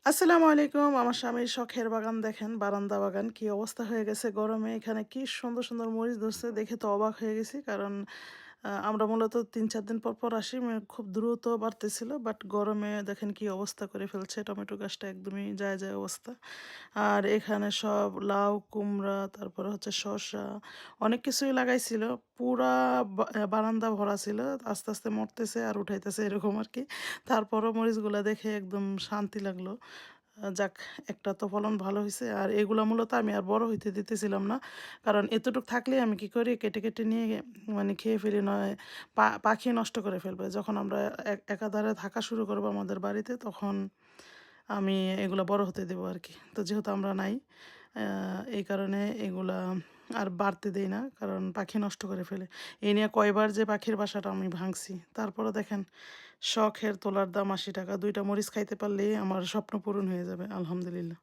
আসসালামু আলাইকুম। আমার স্বামীর শখের বাগান দেখেন, বারান্দা বাগান কি অবস্থা হয়ে গেছে গরমে। এখানে কি সুন্দর, সুন্দর মরিচ ধরছে দেখে তো অবাক হয়ে গেছি। কারণ আমরা মূলত ৩-৪ দিন পর, পর আসি। খুব দ্রুত বাড়তেছিল। বাট গরমে দেখেন কি অবস্থা করে ফেলছে। টমেটো গাছটা একদমই যায়, যায় অবস্থা। আর এখানে সব লাউ, কুমড়া, তারপরে হচ্ছে শসা অনেক কিছুই লাগাইছিল। পুরা বারান্দা ভরা ছিল। আস্তে, আস্তে মরতেছে আর উঠাইতেছে এরকম আরকি। তারপরও মরিচগুলা দেখে একদম শান্তি লাগলো। যাক, একটা তো ফলন ভালো হইছে। আর এগুলা মূলত আমি আর বড় হইতে দিতেছিলাম না। কারণ এতটুক থাকলেই আমি কি করি কেটে, কেটে নিয়ে মানে খেয়ে ফেলি, নয় পাখি নষ্ট করে ফেলবে। যখন আমরা একাধারে থাকা শুরু করবো আমাদের বাড়িতে তখন আমি এগুলা বড় হতে দেবো আরকি। তো যেহেতু আমরা নাই, আ এই কারণে এগুলা আর বাড়তে দেই না। কারণ পাখি নষ্ট করে ফেলে। এই নিয়ে কয়বার যে পাখির বাসাটা আমি ভাঙছি। তারপরেও দেখেন শখের তোলার দাম ৳৮০, ২ টা মরিচ খাইতে পারলেই আমার স্বপ্ন পূরণ হয়ে যাবে আলহামদুলিল্লাহ।